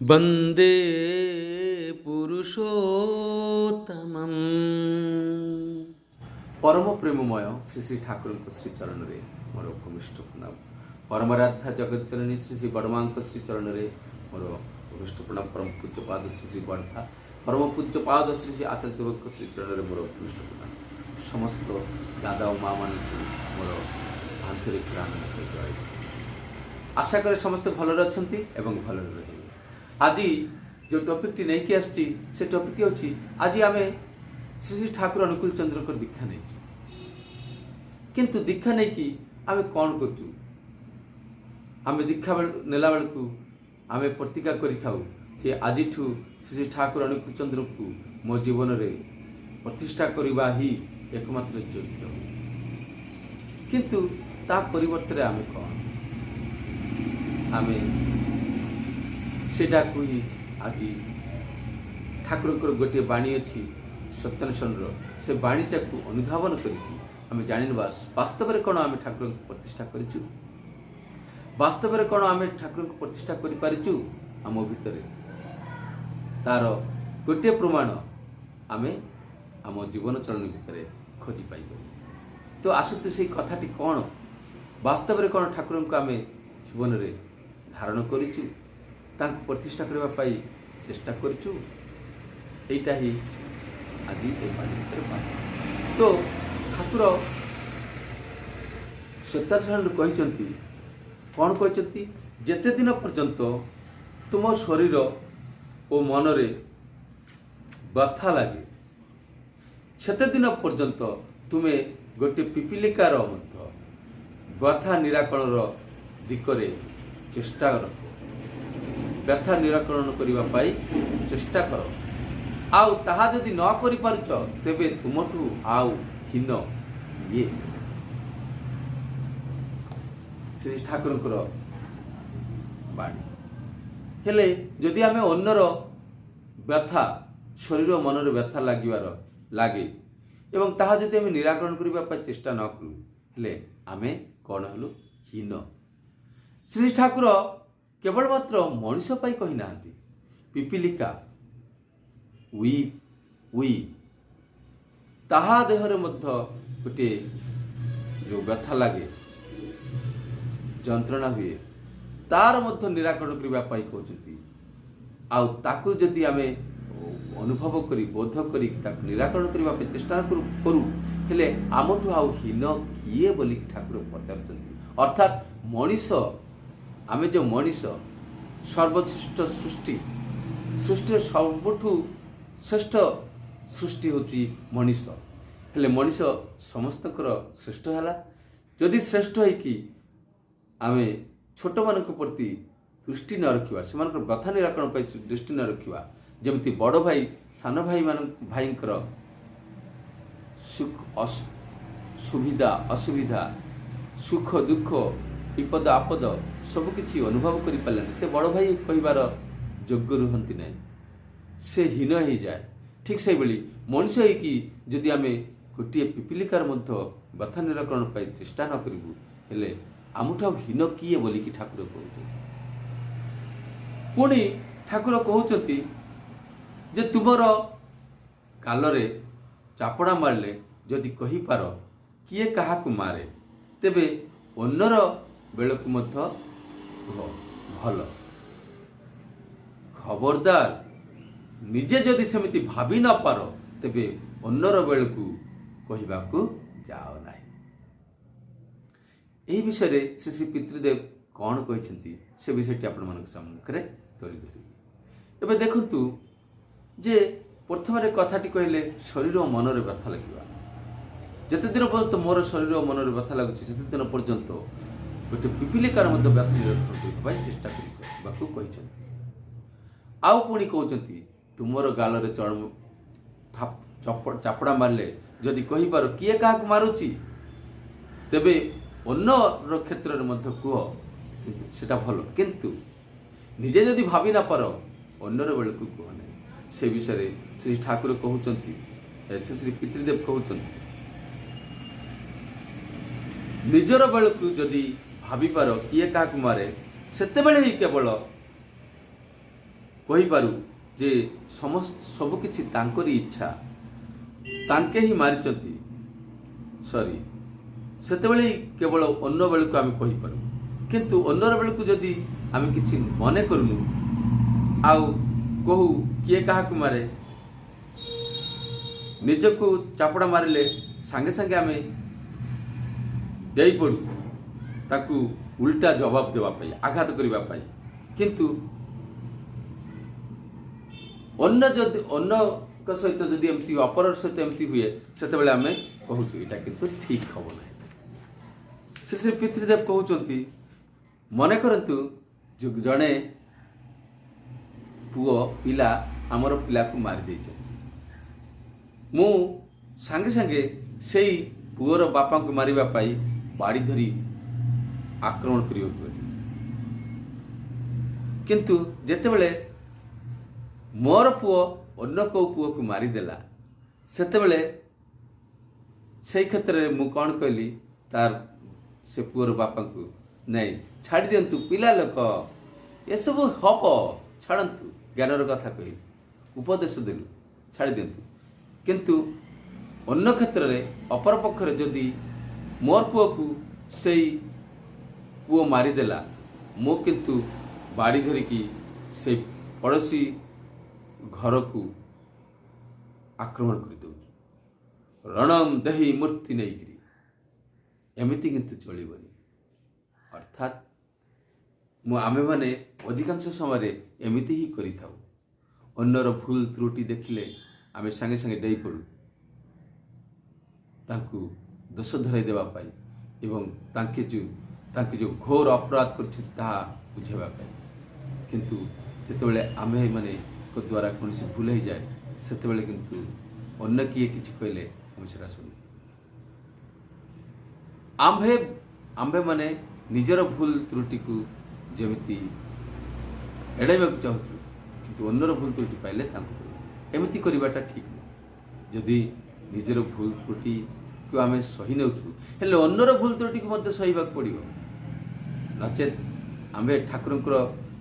বন্দে পুরুষোত্তমম। পরম প্রেমময় শ্রী শ্রী ଠାକୁରଙ୍କ ଶ୍ରୀଚରଣରେ ମୋର ଭୂମିଷ୍ଠ ପ୍ରଣାମ। ପରମାରାଧ୍ୟା ଜଗତଜନନୀ ଶ୍ରୀ ଶ୍ରୀ ବଡ଼ମାଙ୍କ ଶ୍ରୀଚରଣରେ ମୋର ଭୂମିଷ୍ଠ ପ୍ରଣାମ। ପରମ ପୂଜ୍ୟପାଦ ଶ୍ରୀ ଶ୍ରୀ ବଡ଼ଭା ପରମ ପୂଜ୍ୟପାଦ ଶ୍ରୀ ଶ୍ରୀ ଆଚାର୍ଯ୍ୟ ଦେବଙ୍କ ଶ୍ରୀଚରଣରେ ମୋର ଭୂମିଷ୍ଠ ପ୍ରଣାମ। ସମସ୍ତ ଦାଦା ଓ ମା ମାନଙ୍କୁ ମୋର ଆନ୍ତରିକ ପ୍ରାଣର ସହିତ ଆଶା କରେ ସମସ୍ତେ ଭଲରେ ଅଛନ୍ତି ଏବଂ ଭଲରେ ରହିବେ। ଆଜି ଯେଉଁ ଟପିକଟି ନେଇକି ଆସିଛି ସେ ଟପିକଟି ହେଉଛି ଆଜି ଆମେ ଶ୍ରୀ ଶ୍ରୀ ଠାକୁର ଅନୁକୂଳ ଚନ୍ଦ୍ରଙ୍କର ଦୀକ୍ଷା ନେଇଛୁ। କିନ୍ତୁ ଦୀକ୍ଷା ନେଇକି ଆମେ କ'ଣ କରୁଛୁ? ଆମେ ଦୀକ୍ଷା ନେଲା ବେଳକୁ ଆମେ ପ୍ରତିଜ୍ଞା କରିଥାଉ ଯେ ଆଜିଠୁ ଶ୍ରୀ ଶ୍ରୀ ଠାକୁର ଅନୁକୂଳ ଚନ୍ଦ୍ରଙ୍କୁ ମୋ ଜୀବନରେ ପ୍ରତିଷ୍ଠା କରିବା ହିଁ ଏକମାତ୍ର ଯୋଗ୍ୟ। କିନ୍ତୁ ତା ପରିବର୍ତ୍ତରେ ଆମେ କ'ଣ? ଆମେ ସେଟାକୁ ହିଁ ଆଜି ଠାକୁରଙ୍କର ଗୋଟିଏ ବାଣୀ ଅଛି ସତ୍ୟାନ୍ୱେଷଣର, ସେ ବାଣୀଟାକୁ ଅନୁଧାବନ କରିକି ଆମେ ଜାଣିନେବା ବାସ୍ତବରେ କ'ଣ ଆମେ ଠାକୁରଙ୍କୁ ପ୍ରତିଷ୍ଠା କରିଛୁ, ବାସ୍ତବରେ କ'ଣ ଆମେ ଠାକୁରଙ୍କୁ ପ୍ରତିଷ୍ଠା କରିପାରିଛୁ। ଆମ ଭିତରେ ତାର ଗୋଟିଏ ପ୍ରମାଣ ଆମେ ଆମ ଜୀବନ ଚଳଣି ଭିତରେ ଖୋଜି ପାଇପାରିବୁ। ତ ଆସନ୍ତୁ ସେଇ କଥାଟି କ'ଣ, ବାସ୍ତବରେ କ'ଣ ଠାକୁରଙ୍କୁ ଆମେ ଜୀବନରେ ଧାରଣ କରିଛୁ, ତାଙ୍କୁ ପ୍ରତିଷ୍ଠା କରିବା ପାଇଁ ଚେଷ୍ଟା କରିଛୁ। এইটা ହିଁ ଆଜି ଏ ବାଣୀ ଭିତରେ ପାଠ। ତ ଠାକୁର ସତ୍ୟାନ୍ୱେଷଣରେ କହିଛନ୍ତି, କ'ଣ କହିଛନ୍ତି? ଯେତେ ଦିନ ପର୍ଯ୍ୟନ୍ତ ତୁମ ଶରୀର ଓ ମନରେ ବ୍ୟଥା ଲାଗେ ସେତେ ଦିନ ପର୍ଯ୍ୟନ୍ତ ତୁମେ ଗୋଟିଏ ପିପିଲିକାର ମଧ୍ୟ ବ୍ୟଥା ନିରାକରଣର ଦିଗରେ ଚେଷ୍ଟା ରଖ, ବ୍ୟଥା ନିରାକରଣ କରିବା ପାଇଁ ଚେଷ୍ଟା କର। ଆଉ ତାହା ଯଦି ନ କରିପାରୁଛ ତେବେ ତୁମଠୁ ଆଉ ହୀନ କିଏ? ଶ୍ରୀ ଠାକୁରଙ୍କର ବାଣୀ। ହେଲେ ଯଦି ଆମେ ଅନ୍ୟର ବ୍ୟଥା, ଶରୀର ମନରେ ବ୍ୟଥା ଲାଗେ ଏବଂ ତାହା ଯଦି ଆମେ ନିରାକରଣ କରିବା ପାଇଁ ଚେଷ୍ଟା ନ କରୁ, ହେଲେ ଆମେ କ'ଣ ହେଲୁ? ହୀନ। ଶ୍ରୀ ଠାକୁର କେବଳ ମାତ୍ର ମଣିଷ ପାଇଁ କହିନାହାନ୍ତି। ପିପିଲିକା ଉଇ ତାହା ଦେହରେ ମଧ୍ୟ ଗୋଟିଏ ଯେଉଁ ବ୍ୟଥା ଲାଗେ, ଯନ୍ତ୍ରଣା ହୁଏ, ତାର ମଧ୍ୟ ନିରାକରଣ କରିବା ପାଇଁ କହୁଛନ୍ତି। ଆଉ ତାକୁ ଯଦି ଆମେ ଅନୁଭବ କରି ବୋଧ କରି ତାକୁ ନିରାକରଣ କରିବା ପାଇଁ ଚେଷ୍ଟା କରୁ, ହେଲେ ଆମଠୁ ଆଉ ହୀନ କିଏ ବୋଲି ଠାକୁର ପଚାରୁଛନ୍ତି। ଅର୍ଥାତ୍ ମଣିଷ, ଆମେ ଯେଉଁ ମଣିଷ, ସର୍ବଶ୍ରେଷ୍ଠ ସୃଷ୍ଟିର ସବୁଠୁ ଶ୍ରେଷ୍ଠ ସୃଷ୍ଟି ହେଉଛି ମଣିଷ। ହେଲେ ମଣିଷ ସମସ୍ତଙ୍କର ଶ୍ରେଷ୍ଠ ହେଲା। ଯଦି ଶ୍ରେଷ୍ଠ ହେଇକି ଆମେ ଛୋଟମାନଙ୍କ ପ୍ରତି ଦୃଷ୍ଟି ନ ରଖିବା, ସେମାନଙ୍କର ବ୍ୟଥା ନିରାକରଣ ପାଇଁ ଦୃଷ୍ଟି ନ ରଖିବା, ଯେମିତି ବଡ଼ ଭାଇ ସାନ ଭାଇଙ୍କର ସୁବିଧା ଅସୁବିଧା, ସୁଖ ଦୁଃଖ, ବିପଦ ଆପଦ ସବୁକିଛି ଅନୁଭବ କରିପାରିଲେନି, ସେ ବଡ଼ ଭାଇ କହିବାର ଯୋଗ୍ୟ ରୁହନ୍ତି ନାହିଁ, ସେ ହୀନ ହେଇଯାଏ। ଠିକ୍ ସେଇଭଳି ମଣିଷ ହେଇକି ଯଦି ଆମେ ଗୋଟିଏ ପିପିଲିକାର ମଧ୍ୟ ବ୍ୟଥା ନିରାକରଣ ପାଇଁ ଚେଷ୍ଟା ନ କରିବୁ, ହେଲେ ଆମଠୁ ଆଉ ହୀନ କିଏ ବୋଲିକି ଠାକୁର କହୁଛନ୍ତି। ପୁଣି ଠାକୁର କହୁଛନ୍ତି ଯେ ତୁମର ଗାଲରେ ଚାପଡ଼ା ମାରିଲେ ଯଦି କହିପାର କିଏ କାହାକୁ ମାରେ, ତେବେ ଅନ୍ୟର ବେଳକୁ ମଧ୍ୟ ଭଲ। ଖବରଦାର, ନିଜେ ଯଦି ସେମିତି ଭାବି ନ ପାର ତେବେ ଅନ୍ୟର ବେଳକୁ କହିବାକୁ ଯାଅ ନାହିଁ। ଏହି ବିଷୟରେ ଶ୍ରୀ ଶ୍ରୀ ପିତୃଦେବ କ'ଣ କହିଛନ୍ତି ସେ ବିଷୟଟି ଆପଣମାନଙ୍କ ସମ୍ମୁଖରେ ତୋଳି ଧରିବି। ଏବେ ଦେଖନ୍ତୁ ଯେ ପ୍ରଥମରେ କଥାଟି କହିଲେ ଶରୀର ଓ ମନରେ ବ୍ୟଥା ଲାଗିବା। ଯେତେ ଦିନ ପର୍ଯ୍ୟନ୍ତ ମୋର ଶରୀର ଓ ମନରେ ବ୍ୟଥା ଲାଗୁଛି ସେତେ ଦିନ ପର୍ଯ୍ୟନ୍ତ ଗୋଟେ ପିପିଲିକାର ମଧ୍ୟ ବ୍ୟଥା ନିରାକରଣ କରିବା ପାଇଁ ଚେଷ୍ଟା କରିବାକୁ କହିଛନ୍ତି। ଆଉ ପୁଣି କହୁଛନ୍ତି ତୁମର ଗାଲରେ ଚାପଡ଼ା ମାରିଲେ ଯଦି କହିପାର କିଏ କାହାକୁ ମାରୁଛି, ତେବେ ଅନ୍ୟର କ୍ଷେତ୍ରରେ ମଧ୍ୟ କୁହ, କିନ୍ତୁ ସେଟା ଭଲ। କିନ୍ତୁ ନିଜେ ଯଦି ଭାବି ନ ପାର ଅନ୍ୟର ବେଳକୁ କୁହ ନାହିଁ। ସେ ବିଷୟରେ ଶ୍ରୀ ଠାକୁର କହୁଛନ୍ତି, ଶ୍ରୀ ପିତୃଦେବ କହୁଛନ୍ତି, ନିଜର ବେଳକୁ ଯଦି ଭାବିପାର କିଏ କାହାକୁ ମାରେ, ସେତେବେଳେ ହିଁ କେବଳ कहीपरू जे सबकिछि तांकरी इच्छा तांके ही मारिचंती सॉरी सेतेबेले केवल अन्न बेलू आम कहीपरू किंतु अन्नर बेलू जदि आम किछि मने करूनु आउ कहू किए काहाकू मारे निजको चापड़ा मारिले सांगे सांगे आम पड़ू ताकू उल्टा जवाब देवाई आघात करने किंतु अन्न सहित जदि एमती अपर सहित एमती हुए से आम कहूँ यहाँ किंतु ठीक हम ना श्री श्री पितृदेव कहते मन करतु जड़े पुओ पिला आमर पिला को मारी दे मु सांगे सांगे से पुओर बापा को मारिबा पाई बाड़ी धरी आक्रमण करियो किंतु जेतेबेले मोर पुओ अन्य को पुओ को मारिदेला सेतेबेले से क्षेत्र में मु कौन कहली तार से पुओर बापा को नहीं छाड़ दियंतु पिला लोक ये सब हम छाड़तु ज्ञानर कथा कही उपदेश देलु छाड़ दियंतु किंतु अन्य क्षेत्र में अपर पक्षरे जदि मोर पुओ को से पुओ मारिदेला मो किंतु बाड़ी धरिकी से पड़ोसी घर को आक्रमण कर दउछु रणम दही मूर्ति नहीं एमती किंतु चलबनी अर्थात आमे माने अधिकांश समय एमती ही करि थाउ अन्नर भूल त्रुटि देखिले आमे संगे संगे डेई पड़ू तांकु दोष धराई देवा पाई एवं तांके जो घोर अपराध करछु ताहा बुझेबा पाई किंतु जेतेबेले आमे माने को द्वारा कौन सी भूल ही जाए सेतेबेले किंतु अन्य किए किछि कहले हम सेटा सुनु आम्भे माने निजर भूल त्रुटि को जेमिति एड़ाइबा चाहूँ किंतु अन्यर भूल त्रुटि पाइले तांको एमिति करिबाटा ठीक नहीं जदि निजर भूल त्रुटि को आम सही नेउछु हेले अन्यर भूल त्रुटि को मध्य सहीबा पड़िबो नचेत आमे ठाकुरंकर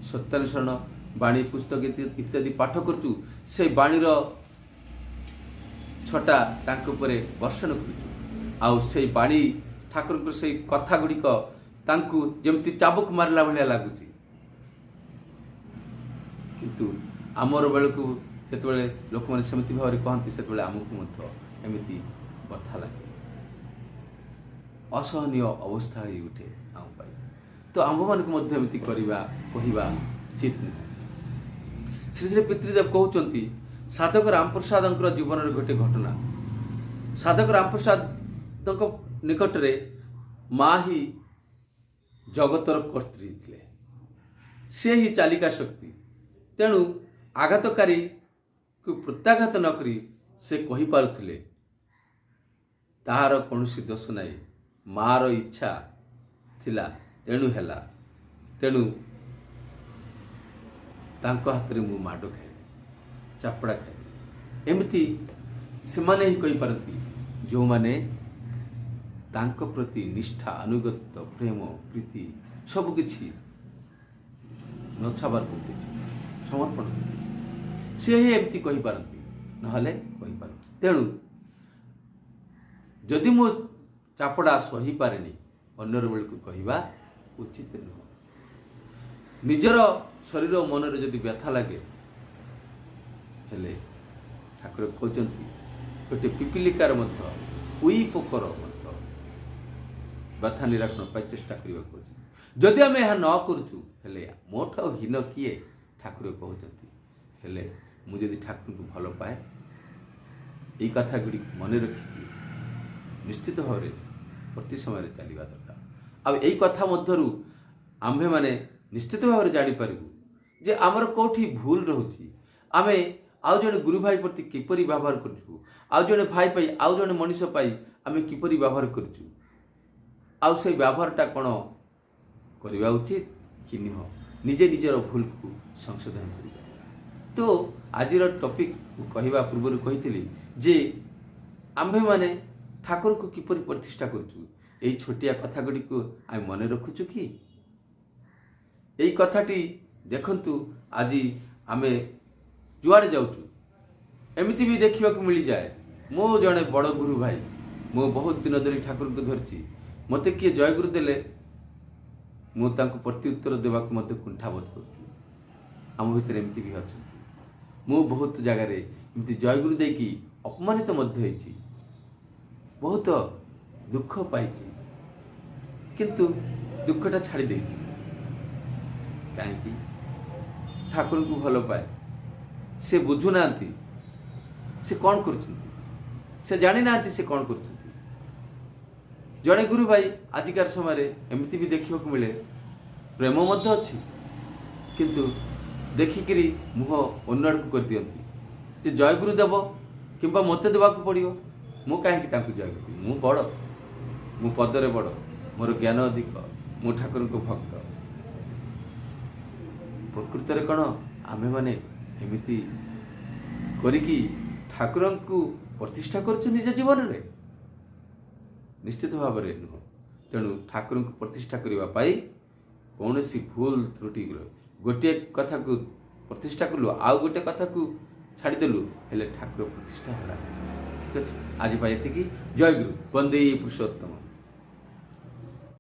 सत्यानुसरण बाणी पुस्तक इत्यादि पाठ करचु से बाणीर छटा तांको परे वर्षण करचु आउ से बाणी ठाकुरंकर से कथा गुड़िक तांको जेमति चाबुक मारला भलिया लागुची किंतु आमर बेलू जिते लोक मैंने सेमती भाव में कहती से आमको एमती कथा लगे असहनीय अवस्था ही उठे आम तो आम मानक एमती करवा कहवा उचित नुह श्री श्री पितृदेव कहते साधक रामप्रसाद जीवन गोटे घटना साधक रामप्रसाद निकट में माँ ही जगतर कर्त्री थे से ही चालिका शक्ति तेणु आघातकारी को प्रत्याघात नकरी से कही पारुथिले ताहार कौनसी दोष नहीं मार इच्छा थिला तेणु हैला तेणु तांको हाथ में मु माड़ खाए चापड़ा खाए एमती से माने ही कही पारती जो माने तांको प्रति निष्ठा अनुगत प्रेम प्रीति सब किछि नछाबार करते समर्पण करते सी ही एमती कही पारती नहले कही पारती तेणु जदि मु चापड़ा सही पारेनी अन्यर बेल को कहवा उचित नुह निजर शरीर मन जदि व्यथा लगे हेले ठाकुर कहते गोटे पिपिलिकार उई पोकर व्यथा निराकरण पाई चेष्टा करने जदि आम यह न करूँ हेले मोठ हीन किए ठाकुर कहते हेले मुझे ठाकुर को भल पाए यही कथा गुड़ी मन रखिकी निश्चित भाव में प्रति समय चलवा दरकार आई कथा मध्यरु आम्भे माने निश्चित भाव में जापर जे आमर कौटी भूल रोचे आम आउ जड़े गुरु भाई प्रति किपरि व्यवहार करूँ आउ जड़े भाई पाई आउ जड़े मनीष पाई आम किपरि व्यवहार करूँ आउ से व्यवहारटा कौन करवा उचित कि नुह निजे निजर भूल को संशोधन कर तो आज टॉपिक कहवा पूर्व कही जे आम्भे माने ठाकुर को किपरि प्रतिष्ठा करूँ यही छोटिया कथा गुड़ी को आम मन रखुचु कि यही कथाटी देखंतु आज आमे जुआड़े जाऊँ एमती भी देखा मिल जाए मो जड़े बड़ गुरु भाई मु बहुत दिन धरी ठाकुर को धरती मत किए जयगुरु देले मुझे प्रत्युत्तर देवा कुंठाबोध कर आम भर एमती भी अच्छा मु बहुत जगार एमती जयगुरु देकी अपमानित बहुत दुख पाई किंतु दुखटा छाड़ी दे कहीं ठाकुर को भल पाए से बुझुना से कौन कर जानी ना से कौन कर जड़े गुरु भाई आजिकार समय एमती भी देखा मिले प्रेम अच्छी किंतु देखिकी मुह अन्य आड़ को कर दिखती जयगुरु देव कि मत देवाक पड़ो मु कहीं जयगुरु मु बड़ मु पदरे बड़ मोर ज्ञान अधिक मु ठाकुर को भक्त प्रकृत में कौन आमे माने एमती करिकी ठाकुर को प्रतिष्ठा कर निज जीवन में निश्चित भाव में नुह तेणु ठाकुर को प्रतिष्ठा करने कौन सी भूल त्रुटि गोटे कथा को प्रतिष्ठा कलु आउ गोटे कथा को छाड़देलु हेले ठाकुर प्रतिष्ठा है ठीक अच्छे आज ये जय गुरु वंदे पुरुषोत्तम।